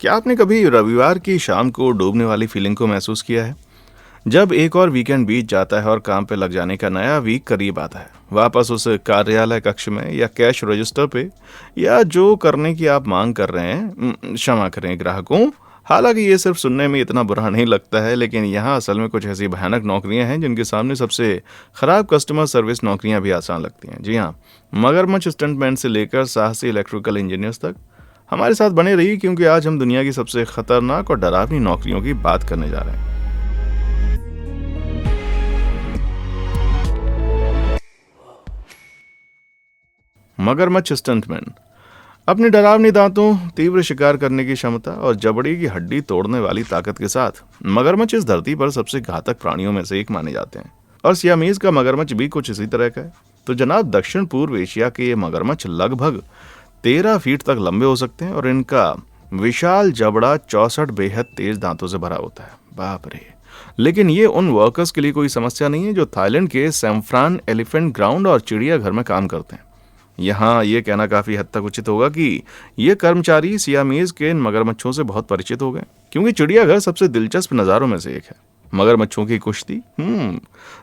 क्या आपने कभी रविवार की शाम को डूबने वाली फीलिंग को महसूस किया है? जब एक और वीकेंड बीत जाता है और काम पे लग जाने का नया वीक करीब आता है, वापस उस कार्यालय कक्ष में या कैश रजिस्टर पे या जो करने की आप मांग कर रहे हैं, क्षमा करें ग्राहकों। हालांकि ये सिर्फ सुनने में इतना बुरा नहीं लगता है, लेकिन यहाँ असल में कुछ ऐसी भयानक नौकरियां हैं जिनके सामने सबसे खराब कस्टमर सर्विस नौकरियां भी आसान लगती हैं। जी हाँ, मगरमच्छ स्टंटमैन से लेकर साहसी इलेक्ट्रिकल इंजीनियर्स तक हमारे साथ बने रहिए, क्योंकि आज हम दुनिया की सबसे खतरनाक और डरावनी नौकरियों की बात करने जा रहे हैं। मगरमच्छ स्टंटमैन अपने डरावनी दांतों, तीव्र शिकार करने की क्षमता और जबड़े की हड्डी तोड़ने वाली ताकत के साथ मगरमच्छ इस धरती पर सबसे घातक प्राणियों में से एक माने जाते हैं। और सियामीज का मगरमच्छ भी कुछ इसी तरह का है। तो जनाब, दक्षिण पूर्व एशिया के ये मगरमच्छ लगभग 13 फीट तक लंबे हो सकते हैं और इनका विशाल जबड़ा 64 बेहद तेज दांतों से भरा होता है। बाप रे। लेकिन ये उन वर्कर्स के लिए कोई समस्या नहीं है जो थाईलैंड के सैम्फ्रान एलिफेंट ग्राउंड और चिड़ियाघर में काम करते हैं। यहाँ ये कहना काफी हद तक उचित होगा कि ये कर्मचारी सियामीज के इन मगरमच्छों से बहुत परिचित हो गए, क्योंकि चिड़ियाघर सबसे दिलचस्प नज़ारों में से एक है। मगरमच्छों की कुश्ती।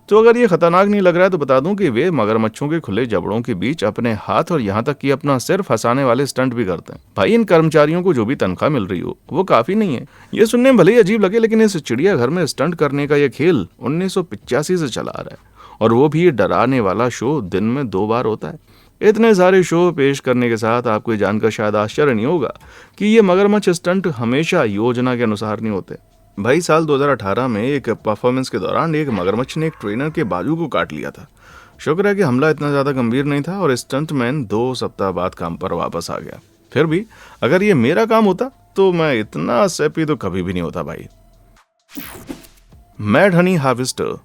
तो अगर ये खतरनाक नहीं लग रहा है तो बता दूं कि वे मगरमच्छों के खुले जबड़ों के बीच अपने हाथ और यहाँ तक कि अपना सिर फंसाने वाले स्टंट भी करते हैं। भाई, इन कर्मचारियों को जो भी तनख्वाह मिल रही हो वो काफी नहीं है। ये सुनने में भले ही अजीब लगे, लेकिन इस चिड़ियाघर में स्टंट करने का यह खेल 1985 से चला आ रहा है, और वो भी ये डराने वाला शो दिन में 2 बार होता है। इतने सारे शो पेश करने के साथ आपको ये जानकर शायद आश्चर्य नहीं होगा कि ये मगरमच्छ स्टंट हमेशा योजना के अनुसार नहीं होते। भाई, साल 2018 में एक परफॉर्मेंस के दौरान एक मगरमच्छ ने एक ट्रेनर के बाजू को काट लिया था। शुक्र है कि हमला इतना ज्यादा गंभीर नहीं था और स्टंटमैन 2 सप्ताह बाद काम पर वापस आ गया। फिर भी अगर ये मेरा काम होता तो मैं इतना सेपी तो कभी भी नहीं होता भाई। Mad Honey harvester.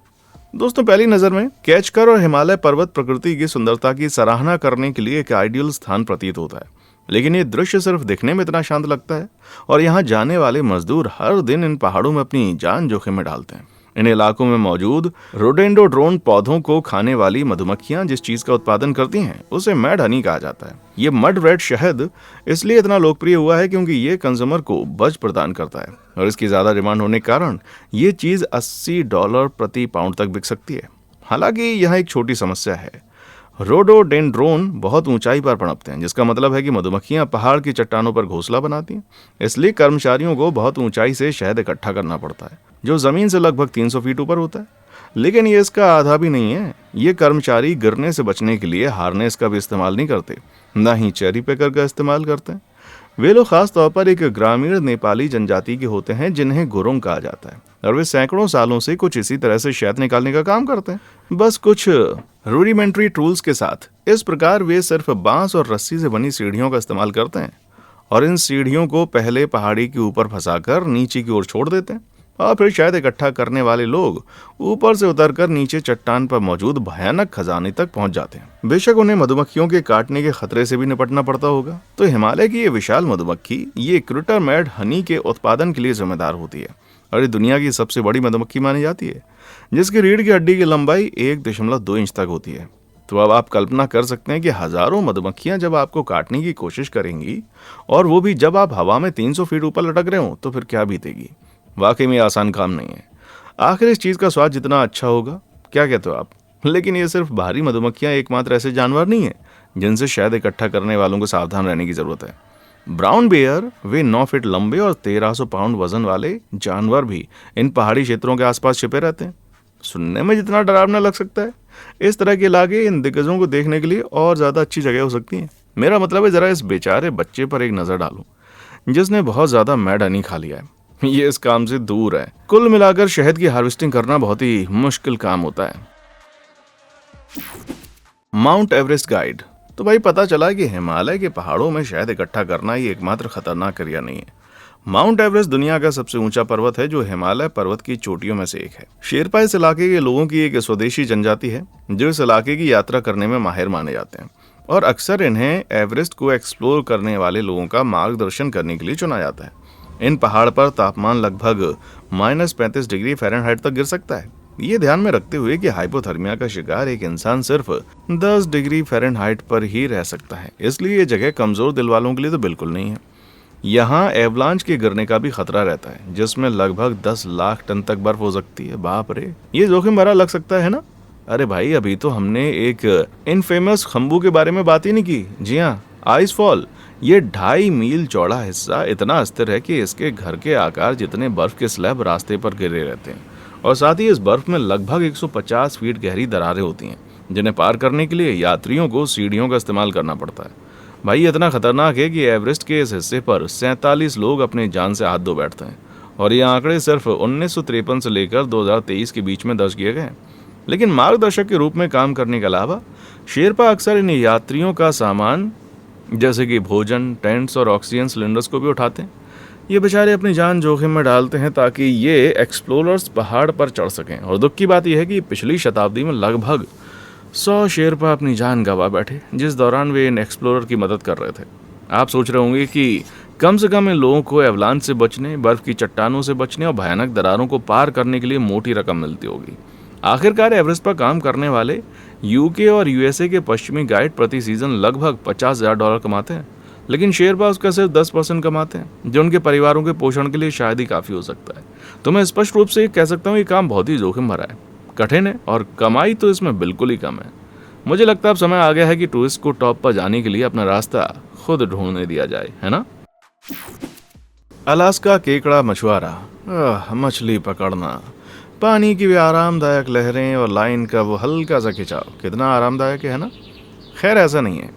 दोस्तों, पहली नजर में कैचकर और हिमालय पर्वत प्रकृति की सुंदरता की सराहना करने के लिए एक आइडियल स्थान प्रतीत होता है, लेकिन ये दृश्य सिर्फ दिखने में इतना शांत लगता है और यहाँ जाने वाले मजदूर हर दिन इन पहाड़ों में अपनी जान जोखिम में डालते हैं। इन इलाकों में मौजूद रोडेंडोड्रोन पौधों को खाने वाली मधुमक्खियां जिस चीज का उत्पादन करती हैं उसे मैड हनी कहा जाता है। ये मड रेड शहद इसलिए इतना लोकप्रिय हुआ है क्योंकि ये कंज्यूमर को बज प्रदान करता है और इसकी ज्यादा डिमांड होने के कारण ये चीज $80 प्रति पाउंड तक बिक सकती है। हालांकि यहाँ एक छोटी समस्या है। रोडोडेंड्रोन बहुत ऊंचाई पर पनपते हैं, जिसका मतलब है कि मधुमक्खियां पहाड़ की चट्टानों पर घोंसला बनाती हैं। इसलिए कर्मचारियों को बहुत ऊंचाई से शहद इकट्ठा करना पड़ता है, जो जमीन से लगभग 300 फीट ऊपर होता है। लेकिन ये इसका आधा भी नहीं है। ये कर्मचारी गिरने से बचने के लिए हार्नेस का भी इस्तेमाल नहीं करते, ना ही चेरी पेकर का इस्तेमाल करते हैं। वे लोग खास तौर पर एक ग्रामीण नेपाली जनजाति के होते हैं जिन्हें गुरुंग कहा जाता है, और वे सैकड़ों सालों से कुछ इसी तरह से शहद निकालने का काम करते हैं, बस कुछ रूडिमेंट्री टूल्स के साथ। इस प्रकार वे सिर्फ बांस और रस्सी से बनी सीढ़ियों का इस्तेमाल करते हैं और इन सीढ़ियों को पहले पहाड़ी के ऊपर फंसाकर नीचे की ओर छोड़ देते हैं, और फिर शहद इकट्ठा करने वाले लोग ऊपर से उतरकर नीचे चट्टान पर मौजूद भयानक खजाने तक पहुंच जाते हैं। बेशक उन्हें मधुमक्खियों के काटने के खतरे से भी निपटना पड़ता होगा। तो हिमालय की ये विशाल मधुमक्खी ये क्रिटर मैड हनी के उत्पादन के लिए जिम्मेदार होती है और ये दुनिया की सबसे बड़ी मधुमक्खी मानी जाती है, जिसकी रीढ़ की हड्डी की लंबाई 1.2 इंच तक होती है। तो अब आप कल्पना कर सकते हैं कि हजारों मधुमक्खियां जब आपको काटने की कोशिश करेंगी, और वो भी जब आप हवा में 300 फीट ऊपर लटक रहे हो, तो फिर क्या बीतेगी। वाकई में आसान काम नहीं है। आखिर इस चीज का स्वाद जितना अच्छा होगा, क्या कहते हो आप। लेकिन ये सिर्फ भारी मधुमक्खियां एकमात्र ऐसे जानवर नहीं है जिनसे शहद इकट्ठा करने वालों को सावधान रहने की जरूरत है। ब्राउन बेयर, वे 9 फीट लंबे और 1300 पाउंड वजन वाले जानवर भी इन पहाड़ी क्षेत्रों के आसपास छिपे रहते हैं। सुनने में जितना डरावना लग सकता है, इस तरह के इलाके इन दिग्गजों को देखने के लिए और ज्यादा अच्छी जगह हो सकती है। मेरा मतलब है, जरा इस बेचारे बच्चे पर एक नजर डालो जिसने बहुत ज्यादा मैड हनी खा लिया है। ये इस काम से दूर है। कुल मिलाकर शहद की हार्वेस्टिंग करना बहुत ही मुश्किल काम होता है। Mount Everest guide. तो भाई, पता चला कि हिमालय के पहाड़ों में शहद इकट्ठा करना ही एकमात्र खतरनाक क्रिया नहीं है। माउंट एवरेस्ट दुनिया का सबसे ऊंचा पर्वत है जो हिमालय पर्वत की चोटियों में से एक है। शेरपा इस इलाके के लोगों की एक स्वदेशी जनजाति है जो इस इलाके की यात्रा करने में माहिर माने जाते हैं, और अक्सर इन्हें एवरेस्ट को एक्सप्लोर करने वाले लोगों का मार्गदर्शन करने के लिए चुना जाता है। इन पहाड़ पर तापमान लगभग -35 डिग्री फ़ारेनहाइट तक गिर सकता है। ये ध्यान में रखते हुए कि हाइपोथर्मिया का शिकार एक इंसान सिर्फ 10 डिग्री फ़ारेनहाइट पर ही रह सकता है, इसलिए ये जगह कमजोर दिल वालों के लिए तो बिल्कुल नहीं है। यहाँ एवलांच के गिरने का भी खतरा रहता है, जिसमें लगभग 10 लाख टन तक बर्फ हो सकती है। बाप रे, ये जोखिम भरा लग सकता है ना? अरे भाई, अभी तो हमने एक इनफेमस खम्बू के बारे में बात ही नहीं की। जी हाँ, आइस फॉल। ये 2.5 मील चौड़ा हिस्सा इतना अस्थिर है कि इसके घर के आकार जितने बर्फ के स्लैब रास्ते पर गिरे रहते हैं, और साथ ही इस बर्फ में लगभग 150 फीट गहरी दरारें होती हैं, जिन्हें पार करने के लिए यात्रियों को सीढ़ियों का इस्तेमाल करना पड़ता है। भाई, इतना खतरनाक है कि एवरेस्ट के इस हिस्से पर 47 लोग अपनी जान से हाथ धो बैठते हैं, और ये आंकड़े सिर्फ 1953 से लेकर 2023 के बीच में दर्ज किए गए हैं। लेकिन मार्गदर्शक के रूप में काम करने के अलावा शेरपा अक्सर इन यात्रियों का सामान जैसे कि भोजन, टेंट्स और ऑक्सीजन सिलेंडर्स को भी उठाते हैं। ये बेचारे अपनी जान जोखिम में डालते हैं ताकि ये एक्सप्लोरर्स पहाड़ पर चढ़ सकें। और दुख की बात यह है कि पिछली शताब्दी में लगभग 100 शेरपा अपनी जान गंवा बैठे, जिस दौरान वे इन एक्सप्लोरर की मदद कर रहे थे। आप सोच रहे होंगे कि कम से कम इन लोगों को एवलांच से बचने, बर्फ की चट्टानों से बचने और भयानक दरारों को पार करने के लिए मोटी रकम मिलती होगी। आखिरकार एवरेस्ट पर काम करने वाले यूके और यूएसए के पश्चिमी गाइड प्रति सीजन लगभग $50,000 कमाते हैं, लेकिन शेरपा उसका सिर्फ 10% कमाते हैं, जो उनके परिवारों के पोषण के लिए शायद ही काफ़ी हो सकता है। तो मैं स्पष्ट रूप से कह सकता हूँ ये काम बहुत ही जोखिम भरा है, कठिन है, और कमाई तो इसमें बिल्कुल ही कम है। मुझे लगता है अब समय आ गया है कि टूरिस्ट को टॉप पर जाने के लिए अपना रास्ता खुद ढूंढने दिया जाए, है ना? अलास्का केकड़ा मछुआरा। मछली पकड़ना, पानी की भी आरामदायक लहरें और लाइन का वो हल्का सा खिंचाव कितना आरामदायक है ना? खैर, ऐसा नहीं है।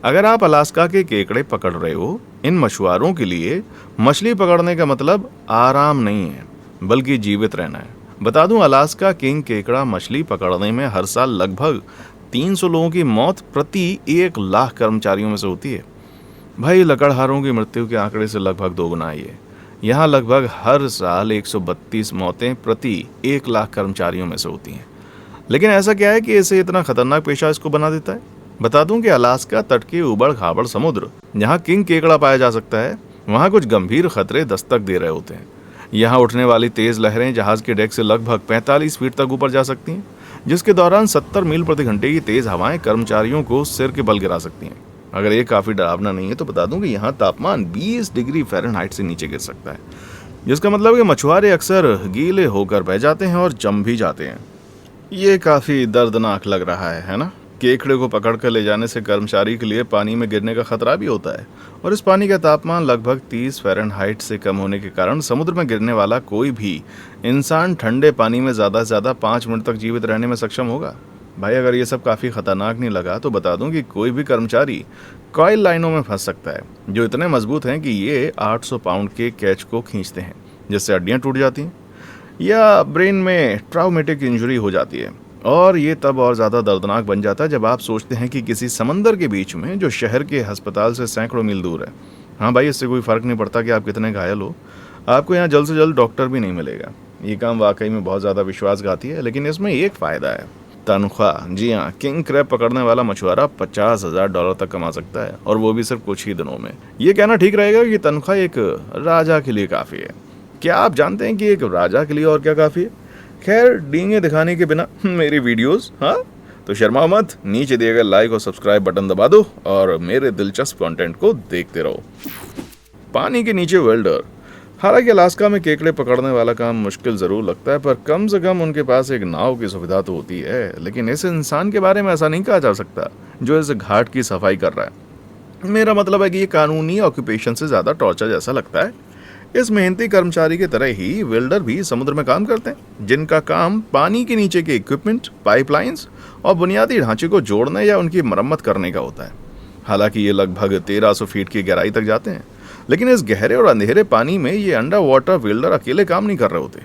अगर आप अलास्का के केकड़े पकड़ रहे हो, इन मछुआरों के लिए मछली पकड़ने का मतलब आराम नहीं है, बल्कि जीवित रहना है। बता दूं, अलास्का किंग केकड़ा मछली पकड़ने में हर साल लगभग 300 लोगों की मौत प्रति 1 लाख कर्मचारियों में से होती है। भाई, लकड़हारों की मृत्यु के आंकड़े से लगभग 2 गुना ही है। यहाँ लगभग हर साल 132 मौतें प्रति 1 लाख कर्मचारियों में से होती हैं। लेकिन ऐसा क्या है कि इसे इतना खतरनाक पेशा इसको बना देता है? बता दूं कि अलास्का तट के उबड़ खाबड़ समुद्र, जहाँ किंग केकड़ा पाया जा सकता है, वहाँ कुछ गंभीर खतरे दस्तक दे रहे होते हैं। यहाँ उठने वाली तेज लहरें जहाज के डेक से लगभग 45 फीट तक ऊपर जा सकती हैं, जिसके दौरान 70 मील प्रति घंटे की तेज हवाएं कर्मचारियों को सिर के बल गिरा सकती हैं। अगर ये काफ़ी डरावना नहीं है तो बता दूं कि यहाँ तापमान 20 डिग्री फ़ारेनहाइट से नीचे गिर सकता है, जिसका मतलब है कि मछुआरे अक्सर गीले होकर बह जाते हैं और जम भी जाते हैं। ये काफ़ी दर्दनाक लग रहा है ना? केकड़े को पकड़ कर ले जाने से कर्मचारी के लिए पानी में गिरने का खतरा भी होता है, और इस पानी का तापमान लगभग 30 फ़ारेनहाइट से कम होने के कारण समुद्र में गिरने वाला कोई भी इंसान ठंडे पानी में ज़्यादा से ज़्यादा 5 मिनट तक जीवित रहने में सक्षम होगा। भाई, अगर ये सब काफ़ी खतरनाक नहीं लगा तो बता दूं कि कोई भी कर्मचारी कॉइल लाइनों में फंस सकता है, जो इतने मजबूत हैं कि ये 800 पाउंड के कैच को खींचते हैं, जिससे हड्डियां टूट जाती हैं या ब्रेन में ट्राउमेटिक इंजरी हो जाती है। और ये तब और ज़्यादा दर्दनाक बन जाता है जब आप सोचते हैं कि किसी समंदर के बीच में, जो शहर के अस्पताल से सैकड़ों मील दूर है। हाँ भाई, इससे कोई फ़र्क नहीं पड़ता कि आप कितने घायल हो, आपको यहाँ जल्द से जल्द डॉक्टर भी नहीं मिलेगा। ये काम वाकई में बहुत ज़्यादा विश्वासघाती है, लेकिन इसमें एक फ़ायदा है, तनख्वाह। जी हाँ, किंग क्रैब पकड़ने वाला मछुआरा $50,000 तक कमा सकता है, और वो भी सिर्फ कुछ ही दिनों में। ये कहना ठीक रहेगा कि तनख्वाह एक राजा के लिए काफ़ी है। क्या आप जानते हैं कि एक राजा के लिए और क्या काफ़ी है? खैर, डींगे दिखाने के बिना मेरी वीडियोस, हाँ, तो शर्माओ मत, नीचे दिए गए लाइक और सब्सक्राइब बटन दबा दो और मेरे दिलचस्प कंटेंट को देखते रहो। पानी के नीचे वेल्डर। हालांकि अलास्का में केकड़े पकड़ने वाला काम मुश्किल ज़रूर लगता है, पर कम से कम उनके पास एक नाव की सुविधा तो होती है। लेकिन इस इंसान के बारे में ऐसा नहीं कहा जा सकता जो इस घाट की सफाई कर रहा है। मेरा मतलब है कि ये कानूनी ऑक्यूपेशन से ज़्यादा टॉर्चर जैसा लगता है। इस मेहनती कर्मचारी की तरह ही वेल्डर भी समुद्र में काम करते हैं, जिनका काम पानी के नीचे के इक्विपमेंट, पाइपलाइंस और बुनियादी ढांचे को जोड़ने या उनकी मरम्मत करने का होता है। हालांकि ये लगभग 1300 फीट की गहराई तक जाते हैं, लेकिन इस गहरे और अंधेरे पानी में ये अंडर वाटर वेल्डर अकेले काम नहीं कर रहे होते।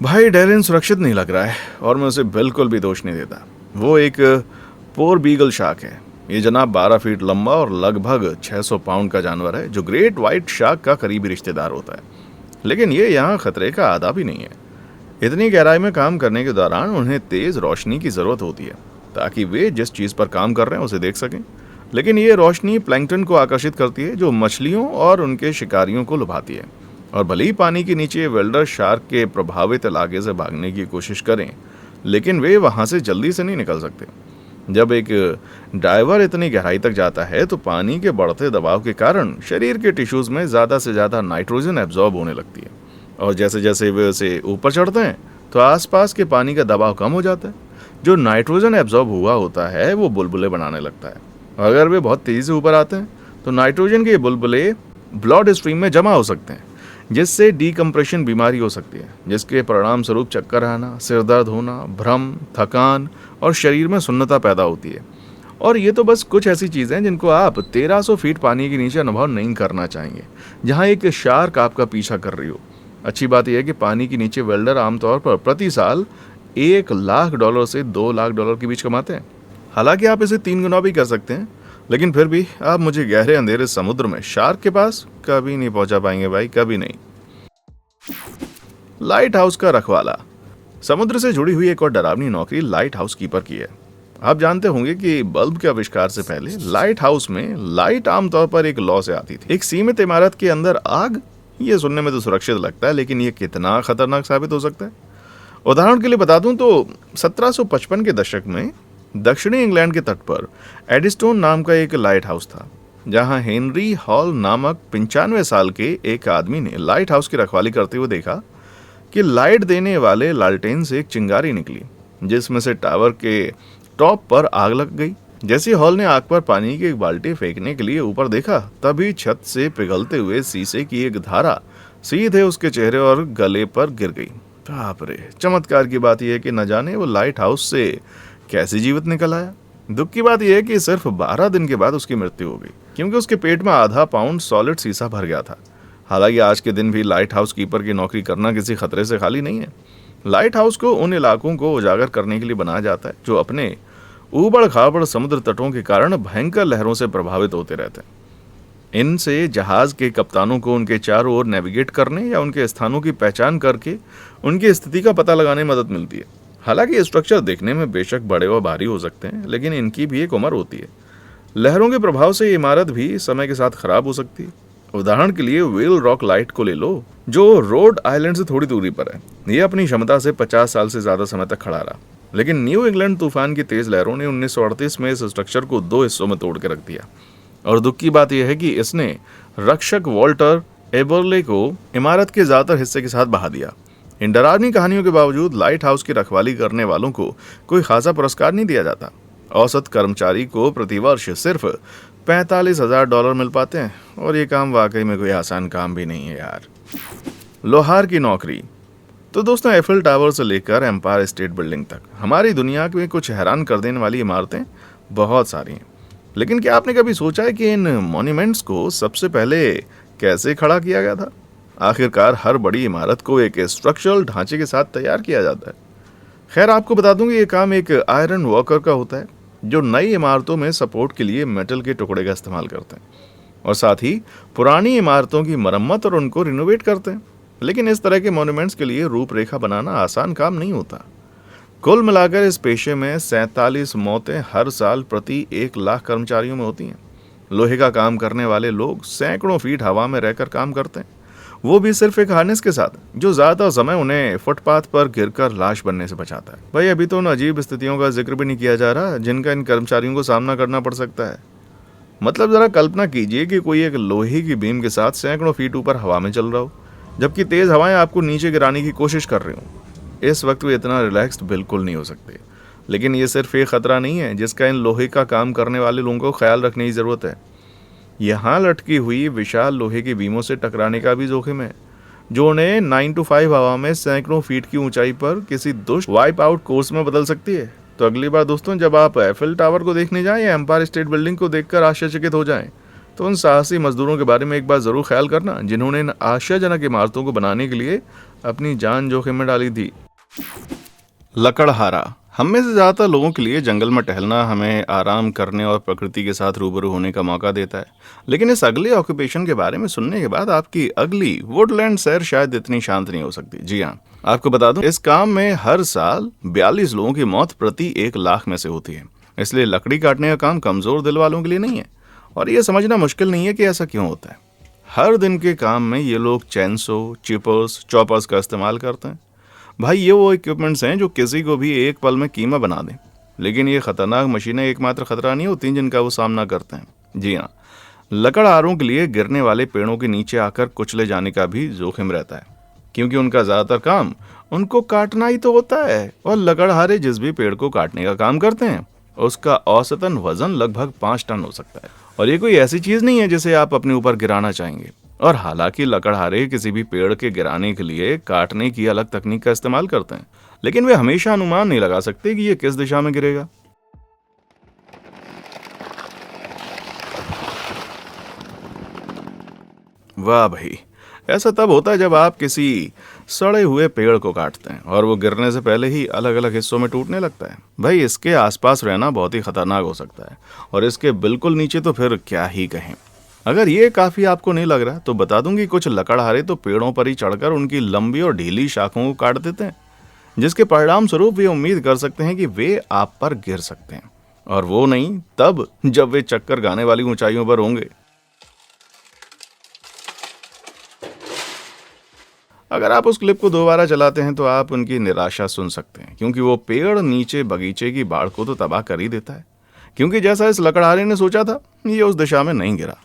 भाई, डेरिन सुरक्षित नहीं लग रहा है, और मैं उसे बिल्कुल भी दोष नहीं देता। वो एक पोर बीगल शार्क है। ये जनाब 12 फीट लंबा और लगभग 600 पाउंड का जानवर है, जो ग्रेट व्हाइट शार्क का करीबी रिश्तेदार होता है। लेकिन ये यहाँ खतरे का आधा भी नहीं है। इतनी गहराई में काम करने के दौरान उन्हें तेज रोशनी की ज़रूरत होती है, ताकि वे जिस चीज़ पर काम कर रहे हैं उसे देख सकें। लेकिन ये रोशनी प्लैंकटन को आकर्षित करती है, जो मछलियों और उनके शिकारियों को लुभाती है। और भले ही पानी के नीचे वेल्डर शार्क के प्रभावित इलाके से भागने की कोशिश करें, लेकिन वे वहां से जल्दी से नहीं निकल सकते। जब एक डाइवर इतनी गहराई तक जाता है तो पानी के बढ़ते दबाव के कारण शरीर के टिश्यूज में ज़्यादा से ज़्यादा नाइट्रोजन एब्जॉर्ब होने लगती है, और जैसे जैसे वे उसे ऊपर चढ़ते हैं तो आसपास के पानी का दबाव कम हो जाता है। जो नाइट्रोजन एब्जॉर्ब हुआ होता है वो बुलबुले बनाने लगता है। अगर वे बहुत तेज़ी से ऊपर आते हैं तो नाइट्रोजन के बुलबुले ब्लड स्ट्रीम में जमा हो सकते हैं, जिससे डीकम्प्रेशन बीमारी हो सकती है, जिसके परिणाम स्वरूप चक्कर आना, सिर दर्द होना, भ्रम, थकान और शरीर में सुन्नता पैदा होती है। और ये तो बस कुछ ऐसी चीज़ें हैं जिनको आप 1300 फीट पानी के नीचे अनुभव नहीं करना चाहेंगे, जहाँ एक शार्क आपका पीछा कर रही हो। अच्छी बात यह है कि पानी के नीचे वेल्डर आमतौर पर प्रति साल $1 लाख से $2 लाख के बीच कमाते हैं। हालांकि आप इसे 3 गुना भी कर सकते हैं, लेकिन फिर भी आप मुझे गहरे अंधेरे समुद्र में शार्क के पास कभी नहीं पहुंचा पाएंगे भाई, कभी नहीं। लाइट हाउस का रखवाला। समुद्र से जुड़ी हुई एक और डरावनी नौकरी लाइट हाउस कीपर की है। आप जानते होंगे कि बल्ब के आविष्कार से पहले लाइट हाउस में लाइट आमतौर पर एक लौ से आती थी। एक सीमित इमारत के अंदर आग, ये सुनने में तो सुरक्षित लगता है, लेकिन ये कितना खतरनाक साबित हो सकता है। उदाहरण के लिए बता दूं तो 1755 के दशक में दक्षिणी इंग्लैंड के तट पर एडिस्टोन नाम का एक लाइट हाउस था, जहां हेनरी हॉल नामक 95 साल के एक आदमी ने लाइट हाउस की रखवाली करते हुए देखा कि लाइट देने वाले लालटेन से एक चिंगारी निकली, जिसमें से टावर के टॉप पर आग लग गई। जैसे हॉल ने आग पर पानी की एक बाल्टी फेंकने के लिए ऊपर देखा, तभी छत से पिघलते हुए शीशे की एक धारा सीधे उसके चेहरे और गले पर गिर गई। बाप रे! चमत्कार की बात यह है कि न जाने वो लाइट हाउस से कैसे जीवित निकल आया। दुख की बात यह है कि सिर्फ 12 दिन के बाद उसकी मृत्यु हो गई, क्योंकि उसके पेट में आधा पाउंड सॉलिड शीशा भर गया था। हालांकि आज के दिन भी लाइट हाउस कीपर की नौकरी करना किसी खतरे से खाली नहीं है। लाइट हाउस को उन इलाकों को उजागर करने के लिए बनाया जाता है जो अपने ऊबड़ खाबड़ समुद्र तटों के कारण भयंकर लहरों से प्रभावित होते रहते हैं। इनसे जहाज के कप्तानों को उनके चारों ओर नेविगेट करने या उनके स्थानों की पहचान करके उनकी स्थिति का पता लगाने में मदद मिलती है। हालांकि ये स्ट्रक्चर देखने में बेशक बड़े और भारी हो सकते हैं, लेकिन इनकी भी एक उम्र होती है। लहरों के प्रभाव से ये इमारत भी समय के साथ खराब हो सकती है। उदाहरण के लिए व्हेल रॉक लाइट को ले लो, जो रोड आइलैंड से थोड़ी दूरी पर है। यह अपनी क्षमता से 50 साल से ज्यादा समय तक खड़ा रहा, लेकिन न्यू इंग्लैंड तूफान की तेज लहरों ने 1938 में इस स्ट्रक्चर को 2 हिस्सों में तोड़ के रख दिया। और दुख की बात यह है कि इसने रक्षक वॉल्टर एबरले को इमारत के ज्यादातर हिस्से के साथ बहा दिया। इन डरावनी कहानियों के बावजूद लाइट हाउस की रखवाली करने वालों को कोई खासा पुरस्कार नहीं दिया जाता। औसत कर्मचारी को प्रतिवर्ष सिर्फ $45,000 मिल पाते हैं, और ये काम वाकई में कोई आसान काम भी नहीं है यार। लोहार की नौकरी। तो दोस्तों, एफिल टावर से लेकर एम्पायर स्टेट बिल्डिंग तक हमारी दुनिया में कुछ हैरान कर देने वाली इमारतें बहुत सारी हैं। लेकिन क्या आपने कभी सोचा है कि इन मॉन्यूमेंट्स को सबसे पहले कैसे खड़ा किया गया था? आखिरकार हर बड़ी इमारत को एक स्ट्रक्चरल ढांचे के साथ तैयार किया जाता है। खैर, आपको बता दूं कि ये काम एक आयरन वर्कर का होता है, जो नई इमारतों में सपोर्ट के लिए मेटल के टुकड़े का इस्तेमाल करते हैं, और साथ ही पुरानी इमारतों की मरम्मत और उनको रिनोवेट करते हैं। लेकिन इस तरह के मॉन्यूमेंट्स के लिए रूपरेखा बनाना आसान काम नहीं होता। कुल मिलाकर इस पेशे में 47 मौतें हर साल प्रति 1 लाख कर्मचारियों में होती हैं। लोहे का काम करने वाले लोग सैकड़ों फीट हवा में रहकर काम करते हैं, वो भी सिर्फ एक हार्नेस के साथ, जो ज्यादा समय उन्हें फुटपाथ पर गिरकर लाश बनने से बचाता है। भाई, अभी तो उन अजीब स्थितियों का जिक्र भी नहीं किया जा रहा जिनका इन कर्मचारियों को सामना करना पड़ सकता है। मतलब जरा कल्पना कीजिए कि कोई एक लोहे की बीम के साथ सैकड़ों फीट ऊपर हवा में चल रहा हो, जबकि तेज हवाएं आपको नीचे गिराने की कोशिश कर रही हो। इस वक्त वे इतना रिलैक्स्ड बिल्कुल नहीं हो सकते। लेकिन ये सिर्फ एक खतरा नहीं है जिसका इन लोहे का काम करने वाले लोगों को ख्याल रखने की जरूरत है। यहाँ लटकी हुई विशाल लोहे की बीमों से टकराने का भी जोखिम है, जो उन्हें 9 to 5 हवा में सैकड़ों फीट की ऊंचाई पर किसी दुष्ट वाइप आउट कोर्स में बदल सकती है। तो अगली बार दोस्तों, जब आप एफिल टावर को देखने जाएं या एम्पायर स्टेट बिल्डिंग को देखकर आश्चर्यचकित हो जाएं, तो उन साहसी मजदूरों के बारे में एक बार जरूर ख्याल करना, जिन्होंने इन आश्चर्यजनक इमारतों को बनाने के लिए अपनी जान जोखिम में डाली थी। लकड़हारा। हम में से ज्यादातर लोगों के लिए जंगल में टहलना हमें आराम करने और प्रकृति के साथ रूबरू होने का मौका देता है। लेकिन इस अगले ऑक्यूपेशन के बारे में सुनने के बाद आपकी अगली वुडलैंड सैर शायद इतनी शांत नहीं हो सकती। जी हाँ, आपको बता दूं, इस काम में हर साल 42 लोगों की मौत प्रति 1 लाख में से होती है। इसलिए लकड़ी काटने का काम कमजोर दिल वालों के लिए नहीं है, और यह समझना मुश्किल नहीं है कि ऐसा क्यों होता है। हर दिन के काम में ये लोग चैनसो, चिपर्स, चॉपर्स का इस्तेमाल करते हैं। भाई ये वो इक्विपमेंट्स हैं जो किसी को भी एक पल में कीमा बना दें। लेकिन ये खतरनाक मशीनें एकमात्र खतरा नहीं होती जिनका वो सामना करते हैं। जी हाँ, लकड़हारों के लिए गिरने वाले पेड़ों के नीचे आकर कुचले जाने का भी जोखिम रहता है, क्योंकि उनका ज्यादातर काम उनको काटना ही तो होता है। और लकड़हारे जिस भी पेड़ को काटने का काम करते हैं उसका औसतन वजन लगभग 5 टन हो सकता है। और ये कोई ऐसी चीज नहीं है जिसे आप अपने ऊपर गिराना चाहेंगे। और हालांकि लकड़हारे किसी भी पेड़ के गिराने के लिए काटने की अलग तकनीक का इस्तेमाल करते हैं, लेकिन वे हमेशा अनुमान नहीं लगा सकते कि ये किस दिशा में गिरेगा। वाह भाई, ऐसा तब होता है जब आप किसी सड़े हुए पेड़ को काटते हैं और वो गिरने से पहले ही अलग अलग हिस्सों में टूटने लगता है। भाई इसके आसपास रहना बहुत ही खतरनाक हो सकता है, और इसके बिल्कुल नीचे तो फिर क्या ही कहें। अगर ये काफी आपको नहीं लग रहा तो बता दूं कि कुछ लकड़हारे तो पेड़ों पर ही चढ़कर उनकी लंबी और ढीली शाखाओं को काट देते हैं, जिसके परिणाम स्वरूप वे उम्मीद कर सकते हैं कि वे आप पर गिर सकते हैं, और वो नहीं तब जब वे चक्कर गाने वाली ऊंचाइयों पर होंगे। अगर आप उस क्लिप को दोबारा चलाते हैं तो आप उनकी निराशा सुन सकते हैं, क्योंकि वो पेड़ नीचे बगीचे की बाढ़ को तो तबाह कर ही देता है, क्योंकि जैसा इस लकड़हारे ने सोचा था ये उस दिशा में नहीं गिरा।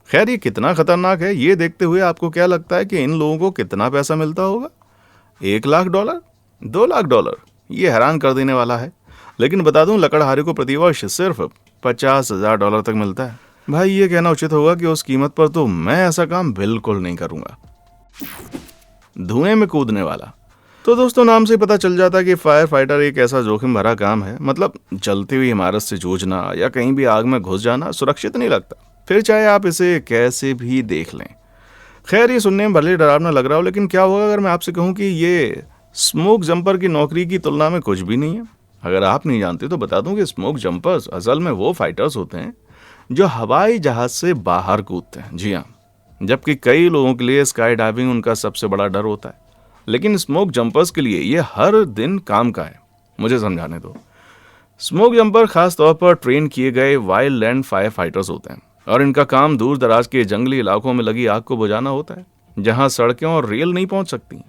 खैर ये कितना खतरनाक है ये देखते हुए आपको क्या लगता है कि इन लोगों को कितना पैसा मिलता होगा? $1,00,000, $2,00,000? ये हैरान कर देने वाला है। लेकिन बता दूं, लकड़हारे को प्रतिवर्ष सिर्फ $50,000 तक मिलता है। भाई ये कहना उचित होगा कि उस कीमत पर तो मैं ऐसा काम बिल्कुल नहीं करूंगा। धुएं में कूदने वाला। तो दोस्तों नाम से पता चल जाता है कि फायर फाइटर एक ऐसा जोखिम भरा काम है। मतलब जलती हुई इमारत से जूझना या कहीं भी आग में घुस जाना सुरक्षित नहीं लगता, फिर चाहे आप इसे कैसे भी देख लें। खैर ये सुनने में भले डरावना लग रहा हो, लेकिन क्या होगा अगर मैं आपसे कहूं कि ये स्मोक जंपर की नौकरी की तुलना में कुछ भी नहीं है। अगर आप नहीं जानते तो बता दूं कि स्मोक जंपर्स असल में वो फाइटर्स होते हैं जो हवाई जहाज से बाहर कूदते हैं। जी हाँ, जबकि कई लोगों के लिए स्काई डाइविंग उनका सबसे बड़ा डर होता है, लेकिन स्मोक जंपर्स के लिए ये हर दिन काम का है। मुझे समझाने दो। स्मोक जंपर खास तौर पर ट्रेन किए गए वाइल्ड लैंड फायर फाइटर्स होते हैं, और इनका काम दूर दराज के जंगली इलाकों में लगी आग को बुझाना होता है, जहां सड़कें और रेल नहीं पहुंच सकती।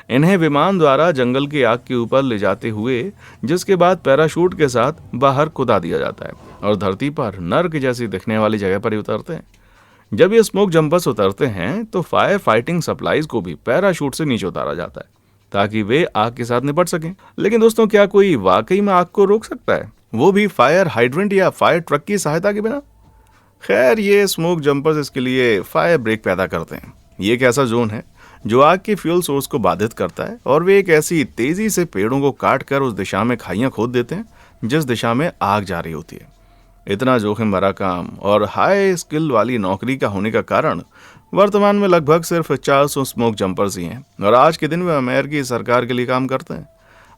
इन्हें विमान द्वारा जंगल की आग के ऊपर ले जाते हुए, जिसके बाद पैराशूट के साथ बाहर कूदा दिया जाता है और धरती पर नर्क जैसी दिखने वाली जगह पर ही उतरते हैं। जब ये स्मोक जंपर्स उतरते हैं तो फायर फाइटिंग सप्लाईज को भी पैराशूट से नीचे उतारा जाता है ताकि वे आग के साथ निपट सकें। लेकिन दोस्तों, क्या कोई वाकई में आग को रोक सकता है, वो भी फायर हाइड्रेंट या फायर ट्रक की सहायता के बिना? खैर ये स्मोक जंपर्स इसके लिए फायर ब्रेक पैदा करते हैं। ये एक ऐसा जोन है जो आग के फ्यूल सोर्स को बाधित करता है, और वे एक ऐसी तेजी से पेड़ों को काट कर उस दिशा में खाइयां खोद देते हैं जिस दिशा में आग जा रही होती है। इतना जोखिम भरा काम और हाई स्किल वाली नौकरी का होने का कारण वर्तमान में लगभग सिर्फ 400 स्मोक जंपर्स ही हैं, और आज के दिन वे अमेरिकी सरकार के लिए काम करते हैं।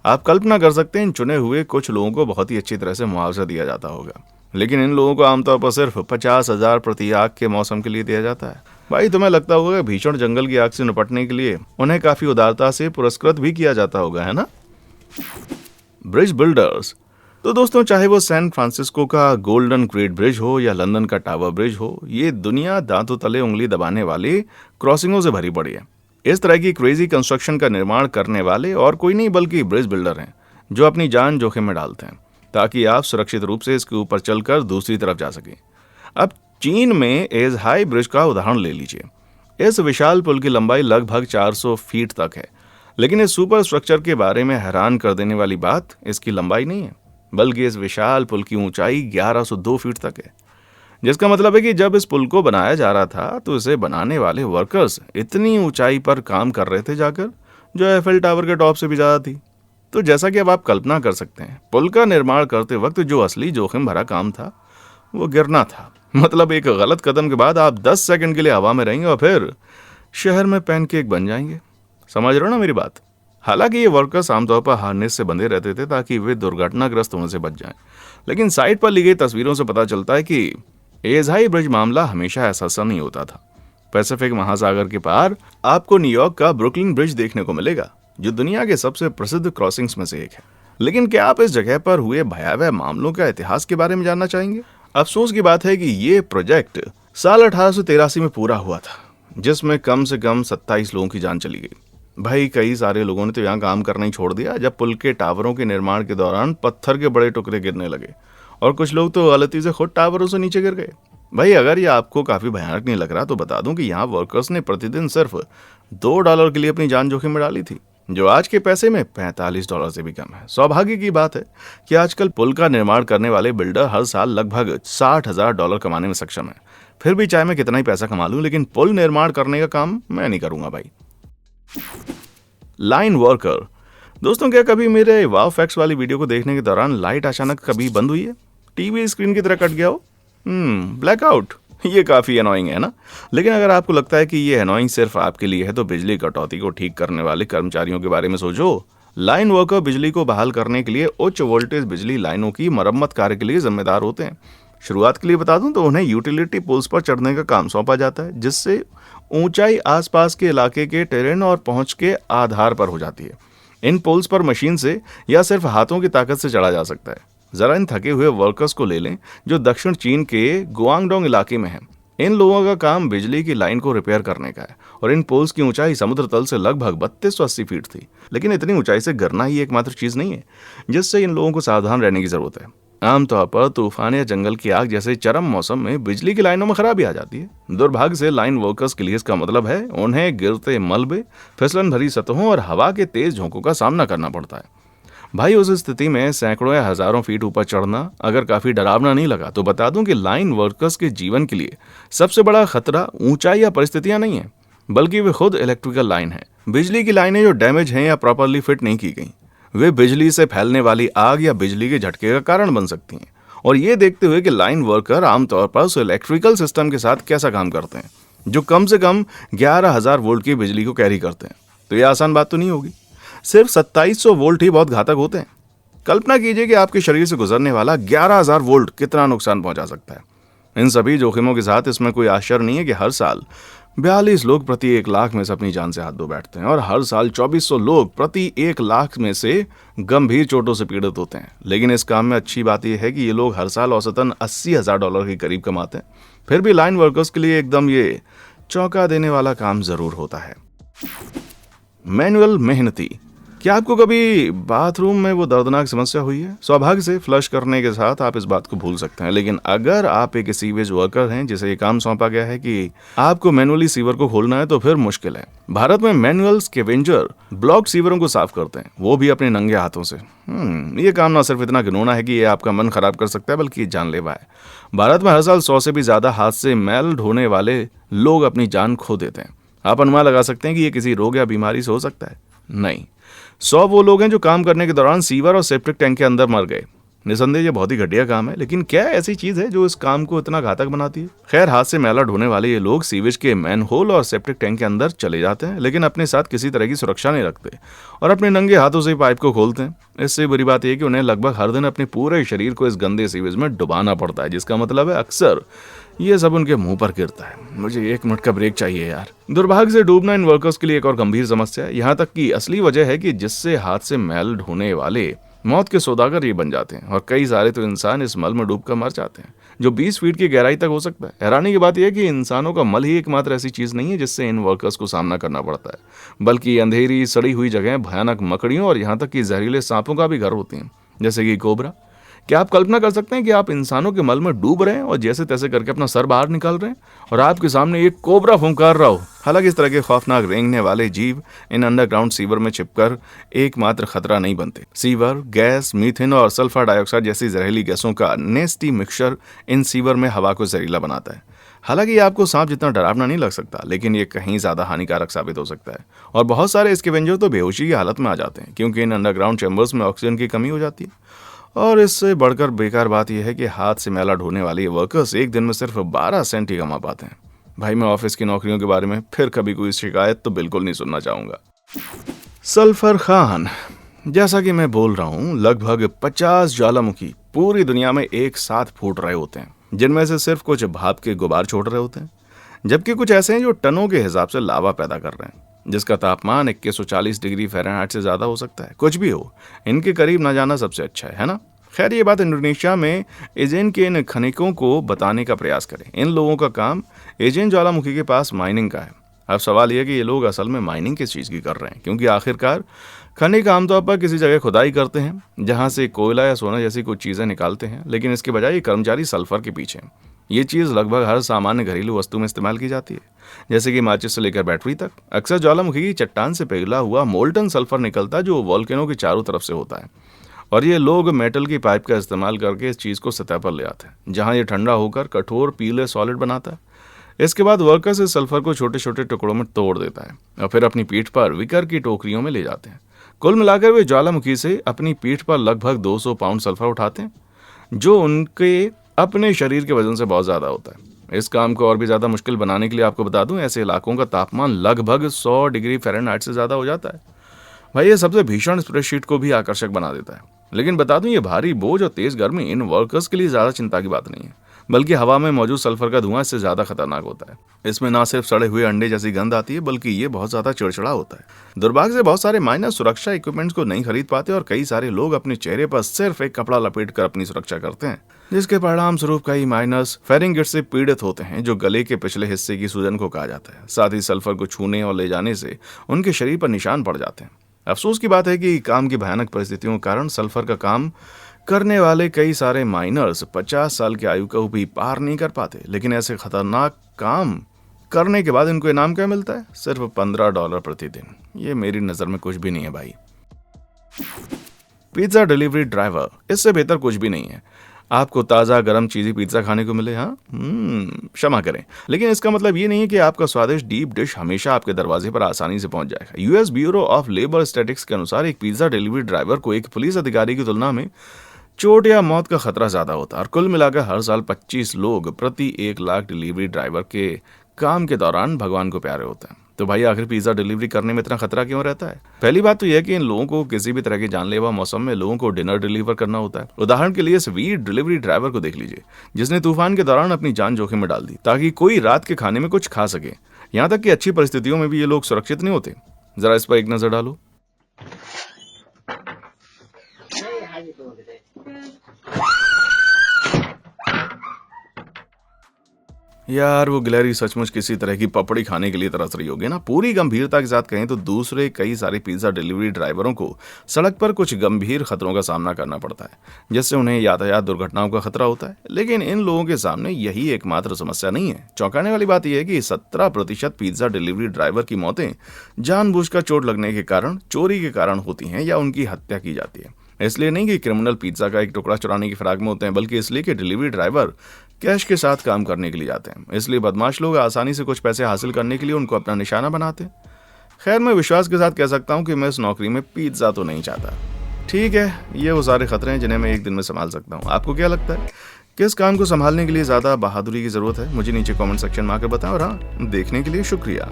आप कल्पना कर सकते हैं इन चुने हुए कुछ लोगों को बहुत ही अच्छी तरह से मुआवजा दिया जाता होगा, लेकिन इन लोगों को आमतौर पर सिर्फ 50,000 प्रति आग के मौसम के लिए दिया जाता है। भाई तुम्हें लगता होगा कि भीषण जंगल की आग से निपटने के लिए उन्हें काफी उदारता से पुरस्कृत भी किया जाता होगा, है ना? Bridge builders. तो दोस्तों, चाहे वो सैन फ्रांसिस्को का गोल्डन ग्रेट ब्रिज हो या लंदन का टावर ब्रिज हो, ये दुनिया दांतों तले उंगली दबाने वाली क्रॉसिंगों से भरी पड़ी है। इस तरह की क्रेजी कंस्ट्रक्शन का निर्माण करने वाले और कोई नहीं बल्कि ब्रिज बिल्डर हैं, जो अपनी जान जोखिम में डालते हैं ताकि आप सुरक्षित रूप से इसके ऊपर चलकर दूसरी तरफ जा सकें। अब चीन में एजहाई ब्रिज का उदाहरण ले लीजिए। इस विशाल पुल की लंबाई लगभग 400 फीट तक है, लेकिन इस सुपर स्ट्रक्चर के बारे में हैरान कर देने वाली बात इसकी लंबाई नहीं है, बल्कि इस विशाल पुल की ऊंचाई 1102 फीट तक है। जिसका मतलब है कि जब इस पुल को बनाया जा रहा था तो इसे बनाने वाले वर्कर्स इतनी ऊंचाई पर काम कर रहे थे जाकर, जो एफएल टावर के टॉप से भी ज्यादा थी। तो जैसा कि अब आप कल्पना कर सकते हैं, पुल का निर्माण करते वक्त जो असली जोखिम भरा काम था वो गिरना था। मतलब एक गलत कदम के बाद आप 10 सेकंड के लिए हवा में रहेंगे और फिर शहर में पैनकेक बन जाएंगे। समझ रहे हो ना मेरी बात? हालांकि ये वर्कर्स आमतौर पर हार्नेस से बंधे रहते थे ताकि वे दुर्घटनाग्रस्त होने से बच जाएं, लेकिन साइट पर ली गई तस्वीरों से पता चलता है कि एजहाई ब्रिज मामला हमेशा ऐसा नहीं होता था। पैसिफिक महासागर के पार आपको न्यूयॉर्क का ब्रुकलिन ब्रिज देखने को मिलेगा, जो दुनिया के सबसे प्रसिद्ध क्रॉसिंग्स में से एक है। लेकिन क्या आप इस जगह पर हुए भयावह मामलों का इतिहास के बारे में जानना चाहेंगे? अफसोस की बात है कि ये प्रोजेक्ट साल 1883 में पूरा हुआ था, जिसमें कम से कम 27 लोगों की जान चली गई। भाई कई सारे लोगों ने तो यहाँ काम करना ही छोड़ दिया जब पुल के टावरों के निर्माण के दौरान पत्थर के बड़े टुकड़े गिरने लगे, और कुछ लोग तो गलती से खुद टावरों से नीचे गिर गए। भाई अगर ये आपको काफी भयानक नहीं लग रहा तो बता दूं कि यहाँ वर्कर्स ने प्रतिदिन सिर्फ $2 के लिए अपनी जान जोखिम में डाली थी, जो आज के पैसे में $45 से भी कम है। सौभाग्य की बात है कि आजकल पुल का निर्माण करने वाले बिल्डर हर साल लगभग $60,000 कमाने में सक्षम है। फिर भी चाहे मैं कितना ही पैसा कमा लूं, लेकिन पुल निर्माण करने का काम मैं नहीं करूंगा भाई। Line worker. दोस्तों क्या कभी मेरे वाव फैक्ट्स वाली वीडियो को देखने के दौरान लाइट अचानक कभी बंद हुई है, टीवी स्क्रीन की तरह कट गया हो, ब्लैकआउट? ये काफी अनोइंग है ना। लेकिन अगर आपको लगता है कि ये अनोइंग सिर्फ आपके लिए है तो बिजली कटौती को ठीक करने वाले कर्मचारियों के बारे में सोचो। लाइन वर्कर बिजली को बहाल करने के लिए उच्च वोल्टेज बिजली लाइनों की मरम्मत कार्य के लिए जिम्मेदार होते हैं। शुरुआत के लिए बता दूं तो उन्हें यूटिलिटी पोल्स पर चढ़ने का काम सौंपा जाता है, जिससे ऊंचाई आसपास के इलाके के टेरेन और पहुंच के आधार पर हो जाती है। इन पोल्स पर मशीन से या सिर्फ हाथों की ताकत से चढ़ा जा सकता है। जरा इन थके हुए वर्कर्स को ले लें जो दक्षिण चीन के गुआंगडोंग इलाके में हैं। इन लोगों का काम बिजली की लाइन को रिपेयर करने का है, और इन पोल्स की ऊंचाई समुद्र तल से लगभग 3280 फीट थी। लेकिन इतनी ऊंचाई से गिरना ही एकमात्र चीज नहीं है जिससे इन लोगों को सावधान रहने की जरूरत है। आमतौर पर तूफान या जंगल की आग जैसे चरम मौसम में बिजली की लाइनों में खराबी आ जाती है। दुर्भाग्य से लाइन वर्कर्स के लिए इसका मतलब है उन्हें गिरते मलबे, फिसलन भरी सतहों और हवा के तेज झोंकों का सामना करना पड़ता है। भाई उस स्थिति में सैकड़ों या हजारों फीट ऊपर चढ़ना अगर काफी डरावना नहीं लगा तो बता दूं कि लाइन वर्कर्स के जीवन के लिए सबसे बड़ा खतरा ऊंचाई या परिस्थितियां नहीं है, बल्कि वे खुद इलेक्ट्रिकल लाइन है। बिजली की लाइनें जो डैमेज हैं या प्रॉपरली फिट नहीं की गई, वे बिजली से फैलने वाली आग या बिजली के झटके का कारण बन सकती हैं। और ये देखते हुए कि लाइन वर्कर आमतौर पर उस इलेक्ट्रिकल सिस्टम के साथ कैसा काम करते हैं जो कम से कम 11,000 वोल्ट की बिजली को कैरी करते हैं, तो ये आसान बात तो नहीं होगी। सिर्फ 2700 वोल्ट ही बहुत घातक होते हैं। कल्पना कीजिए कि आपके शरीर से गुजरने वाला 11,000 वोल्ट कितना नुकसान पहुंचा सकता है। इन सभी जोखिमों के साथ इसमें कोई आश्चर्य नहीं है कि हर साल 42 लोग प्रति 1 लाख में से अपनी जान से हाथ धो बैठते हैं, और हर साल 2400 लोग प्रति 1 लाख में से गंभीर चोटों से पीड़ित होते हैं। लेकिन इस काम में अच्छी बात यह है कि ये लोग हर साल औसतन $80,000 के करीब कमाते हैं। फिर भी लाइन वर्कर्स के लिए एकदम ये चौंका देने वाला काम जरूर होता है। मैनुअल मेहनती। क्या आपको कभी बाथरूम में वो दर्दनाक समस्या हुई है? सौभाग्य से फ्लश करने के साथ आप इस बात को भूल सकते हैं, लेकिन अगर आप एक सीवेज वर्कर हैं जिसे ये काम सौंपा गया है कि आपको मैनुअली सीवर को खोलना है, तो फिर मुश्किल है। भारत में मैनुअल स्कैवेंजर ब्लॉक सीवरों को साफ करते हैं, वो भी अपने नंगे हाथों से। ये काम ना सिर्फ इतना घिनौना है कि ये आपका मन खराब कर सकता है, बल्कि जानलेवा है। भारत में हर साल 100 से भी ज्यादा हाथ से मैल ढोने वाले लोग अपनी जान खो देते हैं। आप अनुमान लगा सकते हैं कि ये किसी रोग या बीमारी से हो सकता है? नहीं, 100 वो लोग हैं जो काम करने के दौरान सीवर और सेप्टिक टैंक के अंदर मर गए। निसंदेह ये बहुत ही घटिया काम है, लेकिन क्या ऐसी चीज है जो इस काम को इतना घातक बनाती है? खैर, हाथ से मैला ढोने वाले ये लोग सीवेज के मैन होल और सेप्टिक टैंक के अंदर चले जाते हैं, लेकिन अपने साथ किसी तरह की सुरक्षा नहीं रखते और अपने नंगे हाथों से पाइप को खोलते हैं। इससे बुरी बात यह कि उन्हें लगभग हर दिन अपने पूरे शरीर को इस गंदे सीवेज में डुबाना पड़ता है, जिसका मतलब है अक्सर ये सब उनके मुंह पर गिरता है। मुझे 1 मिनट का ब्रेक चाहिए यार। दुर्भाग्य से डूबना इन वर्कर्स के लिए एक और गंभीर समस्या है। यहाँ तक कि असली वजह है कि जिससे हाथ से मैल ढोने वाले मौत के सौदागर ये बन जाते हैं, और कई सारे तो इंसान इस मल में डूबकर मर जाते हैं, जो 20 फीट की गहराई तक हो सकता है। हैरानी की बात यह है कि इंसानों का मल ही एकमात्र ऐसी चीज नहीं है जिससे इन वर्कर्स को सामना करना पड़ता है, बल्कि अंधेरी सड़ी हुई जगह, भयानक मकड़ियों और यहाँ तक कि जहरीले सांपों का भी घर होती हैं, जैसे कि कोबरा। क्या आप कल्पना कर सकते हैं कि आप इंसानों के मल में डूब रहे हैं और जैसे तैसे करके अपना सर बाहर निकाल रहे हैं और आपके सामने एक कोबरा फुंकार रहा हो? हालांकि इस तरह के खौफनाक रेंगने वाले जीव इन अंडरग्राउंड सीवर में छिपकर एकमात्र खतरा नहीं बनते। सीवर गैस, मीथेन और सल्फर डाइऑक्साइड जैसी जहरीली गैसों का नेस्टी मिक्सचर इन सीवर में हवा को जहरीला बनाता है। हालांकि ये आपको सांप जितना डरावना नहीं लग सकता, लेकिन ये कहीं ज्यादा हानिकारक साबित हो सकता है, और बहुत सारे स्कैवेंजर तो बेहोशी की हालत में आ जाते हैं क्योंकि इन अंडरग्राउंड चैम्बर्स में ऑक्सीजन की कमी हो जाती है। और इससे बढ़कर बेकार बात यह है कि हाथ से मैला ढोने वाले ये वर्कर्स एक दिन में सिर्फ 12 सेंट ही कमा पाते हैं। भाई मैं ऑफिस की नौकरियों के बारे में फिर कभी कोई शिकायत तो बिल्कुल नहीं सुनना चाहूंगा। सल्फर खान। जैसा कि मैं बोल रहा हूं, लगभग 50 ज्वालामुखी पूरी दुनिया में एक साथ फूट रहे होते हैं, जिनमें से सिर्फ कुछ भाप के गुबार छोड़ रहे होते हैं, जबकि कुछ ऐसे हैं जो टनों के हिसाब से लावा पैदा कर रहे हैं, जिसका तापमान 2140 डिग्री फ़ारेनहाइट से ज्यादा हो सकता है। कुछ भी हो, इनके करीब ना जाना सबसे अच्छा है ना? खैर, ये बात इंडोनेशिया में एजेन के इन खनिकों को बताने का प्रयास करें। इन लोगों का काम एजेन ज्वालामुखी के पास माइनिंग का है, अब सवाल यह कि ये लोग असल में माइनिंग किस चीज़ की कर रहे हैं, क्योंकि आखिरकार खनिक आमतौर पर किसी जगह खुदाई करते हैं जहां से कोयला या सोना जैसी कुछ चीज़ें निकालते हैं, लेकिन इसके बजाय ये कर्मचारी सल्फर के पीछे हैं। ये चीज़ लगभग हर सामान्य घरेलू वस्तु में इस्तेमाल की जाती है, जैसे कि माचिस से लेकर बैटरी तक। अक्सर ज्वालामुखी की चट्टान से पिघला हुआ मोल्टन सल्फर निकलता है जो वॉल्केनो के चारों तरफ से होता है, और ये लोग मेटल की पाइप का इस्तेमाल करके इस चीज़ को सतह पर ले आते हैं, जहाँ ये ठंडा होकर कठोर पीले सॉलिड बनाता है। इसके बाद वर्कर्स इस सल्फर को छोटे छोटे टुकड़ों में तोड़ देता है और फिर अपनी पीठ पर विकर की टोकरियों में ले जाते हैं। कुल मिलाकर वे ज्वालामुखी से अपनी पीठ पर लगभग 200 पाउंड सल्फर उठाते हैं, जो उनके अपने शरीर के वजन से बहुत ज़्यादा होता है। इस काम को और भी ज़्यादा मुश्किल बनाने के लिए आपको बता दूं, ऐसे इलाकों का तापमान लगभग 100 डिग्री फ़ारेनहाइट से ज़्यादा हो जाता है। भाई ये सबसे भीषण स्प्रेडशीट को भी आकर्षक बना देता है। लेकिन बता दूं, ये भारी बोझ और तेज़ गर्मी इन वर्कर्स के लिए ज़्यादा चिंता की बात नहीं है, बल्कि हवा में मौजूद सल्फर का धुआं इससे ज़्यादा खतरनाक होता है। इसमें ना सिर्फ सड़े हुए अंडे जैसी गंध आती है, बल्कि ये बहुत ज़्यादा चिड़चिड़ा होता है। दुर्भाग्य से बहुत सारे माइनर सुरक्षा इक्विपमेंट्स को नहीं खरीद पाते और कई सारे लोग अपने चेहरे पर सिर्फ एक कपड़ा लपेट कर अपनी सुरक्षा करते हैं, जिसके परिणाम स्वरूप कई माइनर्स फेरिंगिटिस से पीड़ित होते हैं, जो गले के पिछले हिस्से की सूजन को कहा जाता है। साथ ही सल्फर को छूने और ले जाने से उनके शरीर पर निशान पड़ जाते हैं। अफसोस की बात है कि काम की भयानक परिस्थितियों के कारण सल्फर का काम करने वाले कई सारे माइनर्स 50 साल की आयु को भी पार नहीं कर पाते। लेकिन ऐसे खतरनाक काम करने के बाद इनको इनाम क्या मिलता है? सिर्फ $15 प्रतिदिन। ये मेरी नज़र में कुछ भी नहीं है भाई। पिज्ज़ा डिलीवरी ड्राइवर, इससे बेहतर कुछ भी नहीं है। आपको ताज़ा गर्म चीज़ी पिज्ज़ा खाने को मिले, हाँ क्षमा करें, लेकिन इसका मतलब ये नहीं है कि आपका स्वादिष्ट डीप डिश हमेशा आपके दरवाजे पर आसानी से पहुंच जाएगा। US bureau of labour statistics के अनुसार एक पिज्ज़ा डिलीवरी ड्राइवर को एक पुलिस अधिकारी की तुलना में चोट या मौत का खतरा ज़्यादा होता है, और कुल मिलाकर हर साल 25 लोग प्रति 1 लाख डिलीवरी ड्राइवर के काम के दौरान भगवान को प्यारे होते हैं। तो भाई आखिर पिज्ज़ा डिलीवरी करने में इतना खतरा क्यों रहता है? पहली बात तो यह है कि इन लोगों को किसी भी तरह के जानलेवा मौसम में लोगों को डिनर डिलीवर करना होता है। उदाहरण के लिए इस वीर डिलीवरी ड्राइवर को देख लीजिए, जिसने तूफान के दौरान अपनी जान जोखिम में डाल दी ताकि कोई रात के खाने में कुछ खा सके। यहाँ तक कि अच्छी परिस्थितियों में भी ये लोग सुरक्षित नहीं होते। जरा इस पर एक नजर डालो। यार वो गिलहरी सचमुच किसी तरह की पपड़ी खाने के लिए तरस रही होगी ना। पूरी गंभीरता के साथ कहें तो दूसरे कई सारे पिज्ज़ा डिलीवरी ड्राइवरों को सड़क पर कुछ गंभीर खतरों का सामना करना पड़ता है, जिससे उन्हें यातायात दुर्घटनाओं का खतरा होता है। लेकिन इन लोगों के सामने यही एकमात्र समस्या नहीं है। चौंकाने वाली बात यह है कि 17% पिज्ज़ा डिलीवरी ड्राइवर की मौतें जानबूझकर चोट लगने के कारण, चोरी के कारण होती हैं या उनकी हत्या की जाती है। इसलिए नहीं कि क्रिमिनल पिज्ज़ा का एक टुकड़ा चुराने की फिराक में होते हैं, बल्कि इसलिए कि डिलीवरी ड्राइवर कैश के साथ काम करने के लिए जाते हैं। इसलिए बदमाश लोग आसानी से कुछ पैसे हासिल करने के लिए उनको अपना निशाना बनाते हैं। खैर, मैं विश्वास के साथ कह सकता हूँ कि मैं इस नौकरी में पिज्ज़ा तो नहीं चाहता। ठीक है, ये वो सारे खतरे हैं जिन्हें मैं एक दिन में संभाल सकता हूँ। आपको क्या लगता है, किस काम को संभालने के लिए ज़्यादा बहादुरी की ज़रूरत है? मुझे नीचे कमेंट सेक्शन में आकर बताएं। और हाँ, देखने के लिए शुक्रिया।